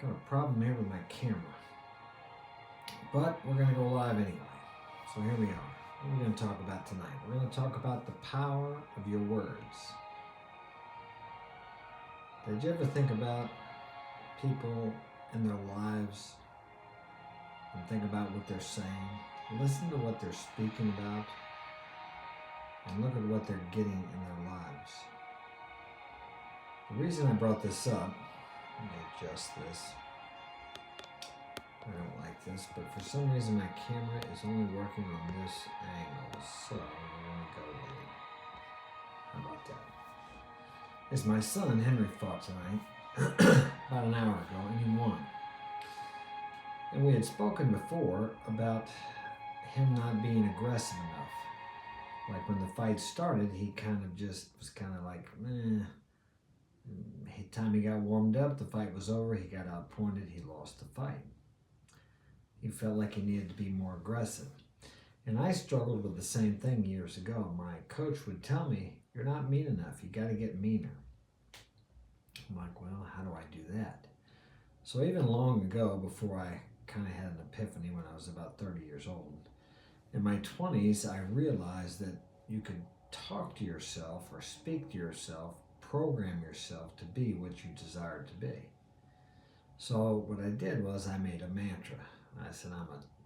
Got a problem here with my camera. But we're going to go live anyway. So here we are. What are we going to talk about tonight? We're going to talk about the power of your words. Did you ever think about people in their lives and think about what they're saying? Listen to what they're speaking about and look at what they're getting in their lives. The reason I brought this up, let me adjust this. I don't like this, but for some reason my camera is only working on this angle, so we're going to go with it. How about that? As my son Henry fought tonight, about an hour ago, and he won. And we had spoken before about him not being aggressive enough. Like when the fight started, he kind of just was kind of like, meh. Time he got warmed up, the fight was over, he got outpointed, he lost the fight. He felt like he needed to be more aggressive. And I struggled with the same thing years ago. My coach would tell me, you're not mean enough, you got to get meaner. I'm like, well, how do I do that? So even long ago, before I kind of had an epiphany when I was about 30 years old, in my 20s, I realized that you could talk to yourself or speak to yourself, program yourself to be what you desired to be. So what I did was I made a mantra. I said,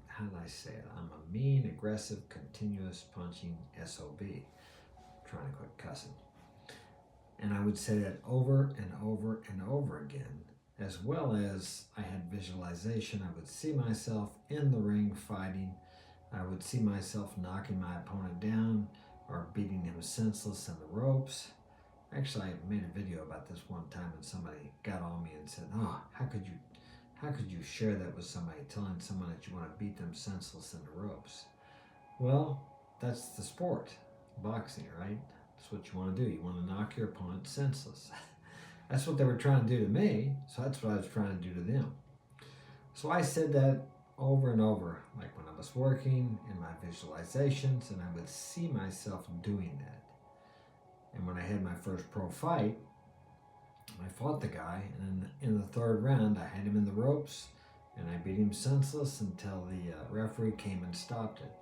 how did I say it? I'm a mean, aggressive, continuous punching SOB. I'm trying to quit cussing. And I would say that over and over and over again, as well as I had visualization. I would see myself in the ring fighting. I would see myself knocking my opponent down or beating him senseless in the ropes. Actually, I made a video about this one time and somebody got on me and said, oh, how could you share that with somebody, telling someone that you want to beat them senseless in the ropes? Well, that's the sport, boxing, right? That's what you want to do. You want to knock your opponent senseless. That's what they were trying to do to me, so that's what I was trying to do to them. So I said that over and over, like when I was working in my visualizations, and I would see myself doing that. And when I had my first pro fight, I fought the guy, and in the third round, I had him in the ropes, and I beat him senseless until the referee came and stopped it.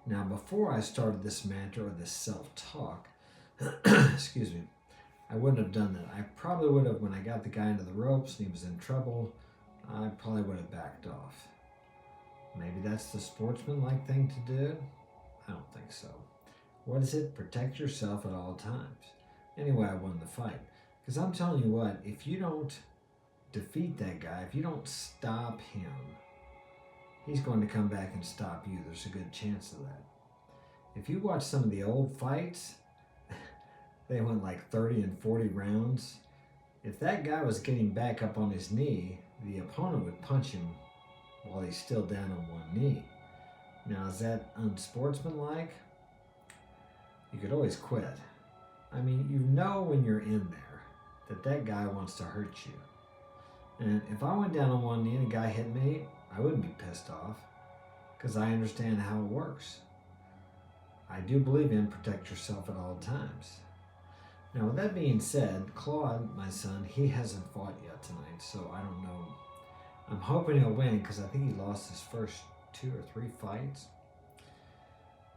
Now, before I started this mantra or this self-talk, excuse me, I wouldn't have done that. I probably would have, when I got the guy into the ropes and he was in trouble, I probably would have backed off. Maybe that's the sportsman-like thing to do? I don't think so. What is it? Protect yourself at all times. Anyway, I won the fight. Because I'm telling you what, if you don't defeat that guy, if you don't stop him, he's going to come back and stop you. There's a good chance of that. If you watch some of the old fights, they went like 30 and 40 rounds. If that guy was getting back up on his knee, the opponent would punch him while he's still down on one knee. Now, is that unsportsmanlike? You could always quit. I mean, you know when you're in there that guy wants to hurt you. And if I went down on one knee and a guy hit me, I wouldn't be pissed off because I understand how it works. I do believe in protect yourself at all times. Now, with that being said, Claude, my son, he hasn't fought yet tonight, so I don't know. I'm hoping he'll win because I think he lost his first 2 or 3 fights.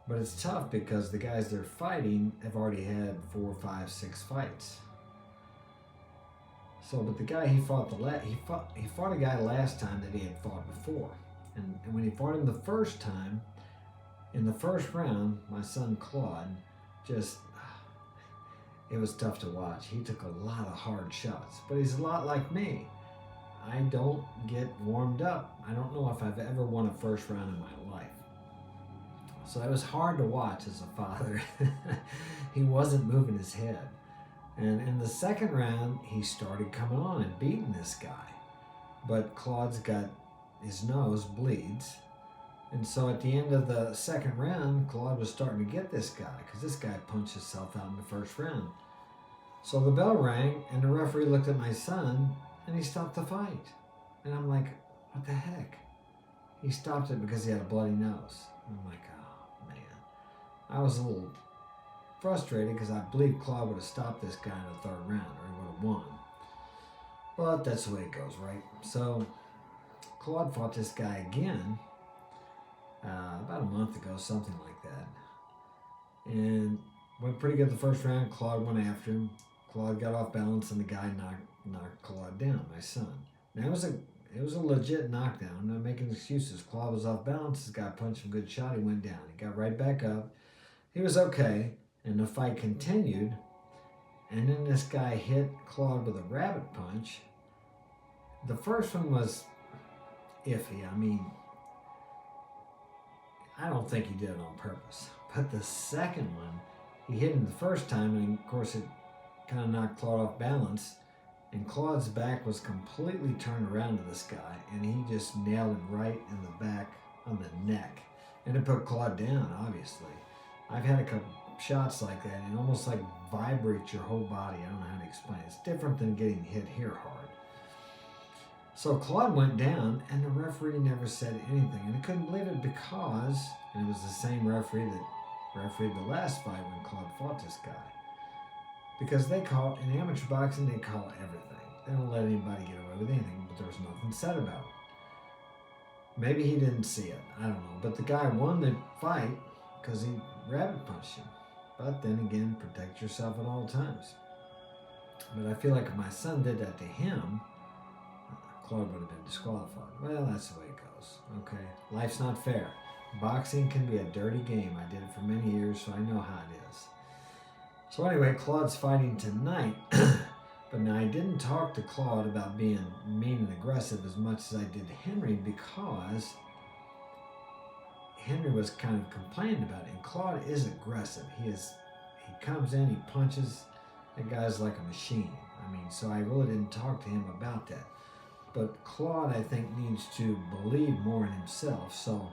But it's tough because the guys they're fighting have already had 4, 5, 6 fights. So, but the guy he fought he fought a guy last time that he had fought before, and when he fought him the first time, in the first round, my son Claude it was tough to watch. He took a lot of hard shots, but he's a lot like me. I don't get warmed up. I don't know if I've ever won a first round in my life. So it was hard to watch as a father. He wasn't moving his head. And in the second round, he started coming on and beating this guy. But Claude's got his nose bleeds. And so at the end of the second round, Claude was starting to get this guy because this guy punched himself out in the first round. So the bell rang and the referee looked at my son and he stopped the fight. And I'm like, what the heck? He stopped it because he had a bloody nose. And I'm like, oh man. I was a little frustrated because I believe Claude would have stopped this guy in the third round or he would have won. But that's the way it goes, right? So Claude fought this guy again about a month ago, something like that. And went pretty good the first round. Claude went after him. Claude got off balance, and the guy knocked Claude down, my son. Now it was a legit knockdown. I'm not making excuses. Claude was off balance. This guy punched him, good shot. He went down. He got right back up. He was okay, and the fight continued. And then this guy hit Claude with a rabbit punch. The first one was iffy. I mean, I don't think he did it on purpose. But the second one, he hit him the first time, and of course it kind of knocked Claude off balance. And Claude's back was completely turned around to this guy, and he just nailed him right in the back on the neck. And it put Claude down, obviously. I've had a couple shots like that, and it almost like vibrates your whole body. I don't know how to explain it. It's different than getting hit here hard. So Claude went down, and the referee never said anything. And I couldn't believe it because, and it was the same referee that refereed the last fight when Claude fought this guy. Because they call, in amateur boxing, they call everything. They don't let anybody get away with anything, but there was nothing said about it. Maybe he didn't see it. I don't know. But the guy won the fight because he rabbit punched him. But then again, protect yourself at all times. But I feel like if my son did that to him, Claude would have been disqualified. Well, that's the way it goes. Okay? Life's not fair. Boxing can be a dirty game. I did it for many years, so I know how it is. So anyway, Claude's fighting tonight. But now I didn't talk to Claude about being mean and aggressive as much as I did to Henry because Henry was kind of complaining about it. And Claude is aggressive. He comes in, he punches. That guy's like a machine. I mean, so I really didn't talk to him about that. But Claude, I think, needs to believe more in himself. So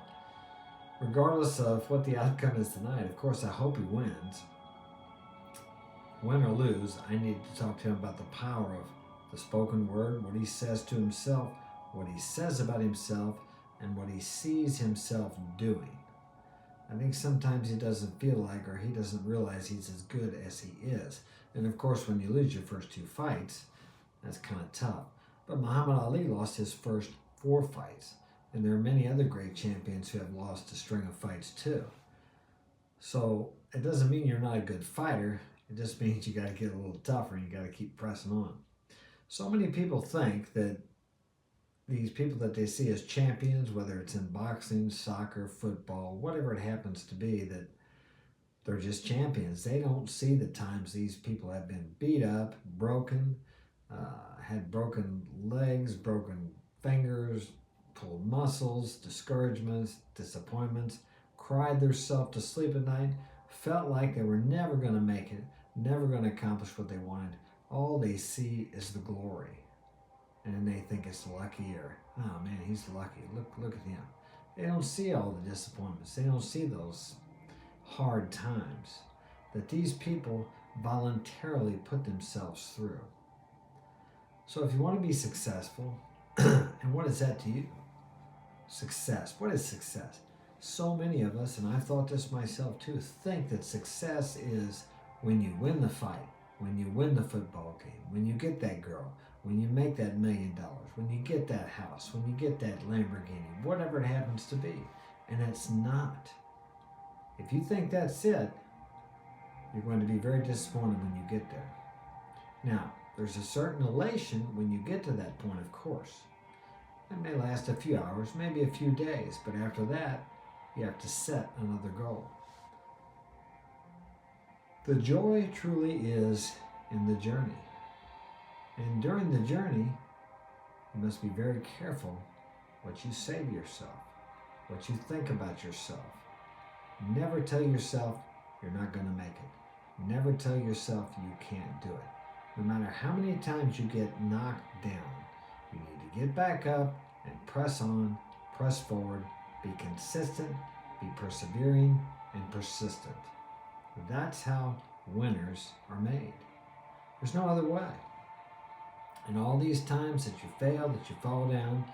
regardless of what the outcome is tonight, of course, I hope he wins. Win or lose, I need to talk to him about the power of the spoken word, what he says to himself, what he says about himself, and what he sees himself doing. I think sometimes he doesn't feel like, or he doesn't realize he's as good as he is. And of course, when you lose your first 2 fights, that's kind of tough. But Muhammad Ali lost his first 4 fights. And there are many other great champions who have lost a string of fights too. So it doesn't mean you're not a good fighter. It just means you got to get a little tougher and you got to keep pressing on. So many people think that these people that they see as champions, whether it's in boxing, soccer, football, whatever it happens to be, that they're just champions. They don't see the times these people have been beat up, broken, had broken legs, broken fingers, pulled muscles, discouragements, disappointments, cried themselves to sleep at night, felt like they were never going to make it, never going to accomplish what they wanted. All they see is the glory. And then they think it's lucky, or, oh man, he's lucky. Look at him. They don't see all the disappointments. They don't see those hard times that these people voluntarily put themselves through. So if you want to be successful, and what is that to you? Success. What is success? So many of us, and I've thought this myself too, think that success is when you win the fight, when you win the football game, when you get that girl, when you make that $1 million, when you get that house, when you get that Lamborghini, whatever it happens to be. And it's not. If you think that's it, you're going to be very disappointed when you get there. Now, there's a certain elation when you get to that point, of course. It may last a few hours, maybe a few days, but after that, you have to set another goal. The joy truly is in the journey. And during the journey, you must be very careful what you say to yourself, what you think about yourself. Never tell yourself you're not going to make it. Never tell yourself you can't do it. No matter how many times you get knocked down, you need to get back up and press on, press forward, be consistent, be persevering, and persistent. That's how winners are made. There's no other way. And all these times that you fail, that you fall down,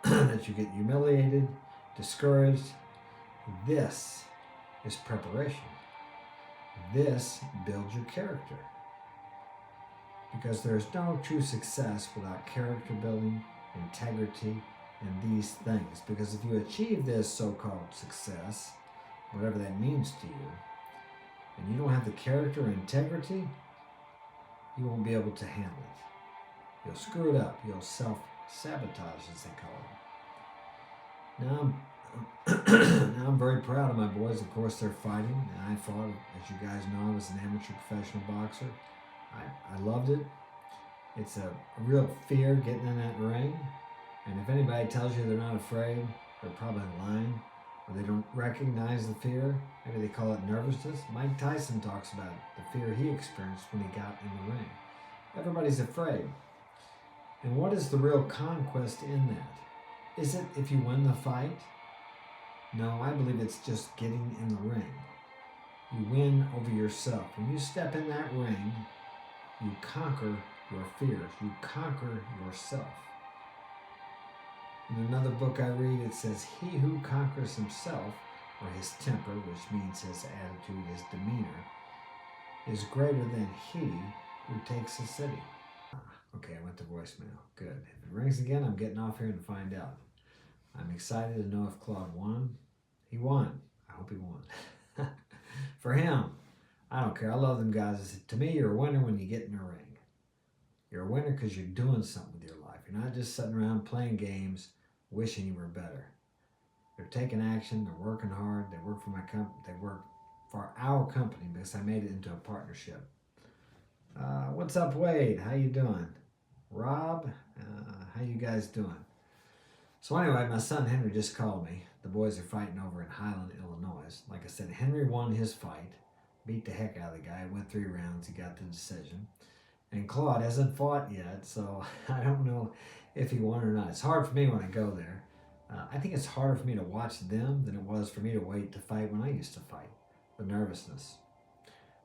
that you get humiliated, discouraged, this is preparation. This builds your character. Because there's no true success without character building, integrity, and these things. Because if you achieve this so-called success, whatever that means to you, and you don't have the character or integrity, you won't be able to handle it. You'll screw it up. You'll self-sabotage, as they call it. Now I'm very proud of my boys. Of course, they're fighting, and I fought. As you guys know, I was an amateur professional boxer. I loved it. It's a real fear getting in that ring. And if anybody tells you they're not afraid, they're probably lying, or they don't recognize the fear. Maybe they call it nervousness. Mike Tyson talks about the fear he experienced when he got in the ring. Everybody's afraid. And what is the real conquest in that? Is it if you win the fight? No, I believe it's just getting in the ring. You win over yourself. When you step in that ring, you conquer your fears. You conquer yourself. In another book I read, it says, he who conquers himself, or his temper, which means his attitude, his demeanor, is greater than he who takes a city. Okay, I went to voicemail. Good. If it rings again, I'm getting off here and find out. I'm excited to know if Claude won. He won. I hope he won. For him, I don't care. I love them guys. To me, you're a winner when you get in the ring. You're a winner because you're doing something with your life. You're not just sitting around playing games, wishing you were better. They're taking action. They're working hard. They work for my company. They work for our company because I made it into a partnership. What's up, Wade? How you doing? Rob, how you guys doing? So anyway, my son Henry just called me. The boys are fighting over in Highland, Illinois. Like I said, Henry won his fight, beat the heck out of the guy, went 3 rounds, he got the decision. And Claude hasn't fought yet, so I don't know if he won or not. It's hard for me when I go there. I think it's harder for me to watch them than it was for me to wait to fight when I used to fight. The nervousness.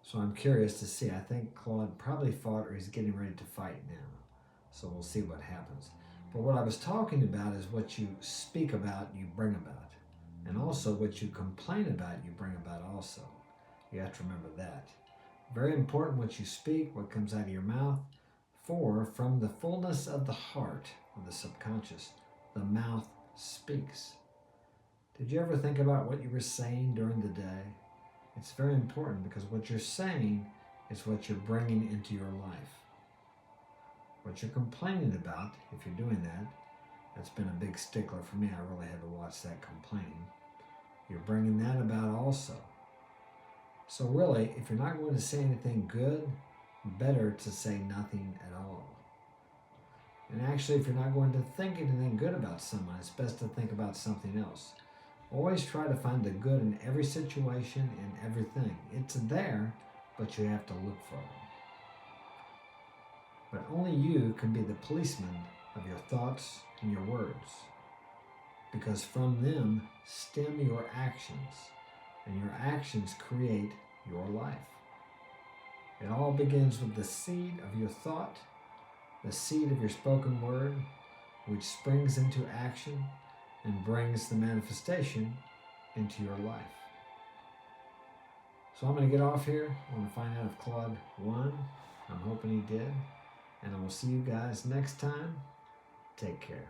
So I'm curious to see. I think Claude probably fought or he's getting ready to fight now. So we'll see what happens. But what I was talking about is what you speak about, you bring about. And also what you complain about, you bring about also. You have to remember that. Very important what you speak, what comes out of your mouth. For from the fullness of the heart, or the subconscious, the mouth speaks. Did you ever think about what you were saying during the day? It's very important because what you're saying is what you're bringing into your life. What you're complaining about, if you're doing that, that's been a big stickler for me. I really had to watch that complaining. You're bringing that about also. So really, if you're not going to say anything good, better to say nothing at all. And actually, if you're not going to think anything good about someone, it's best to think about something else. Always try to find the good in every situation and everything. It's there, but you have to look for it. But only you can be the policeman of your thoughts and your words. Because from them stem your actions, and your actions create your life. It all begins with the seed of your thought, the seed of your spoken word, which springs into action and brings the manifestation into your life. So I'm going to get off here. I want to find out if Claude won. I'm hoping he did. And I will see you guys next time. Take care.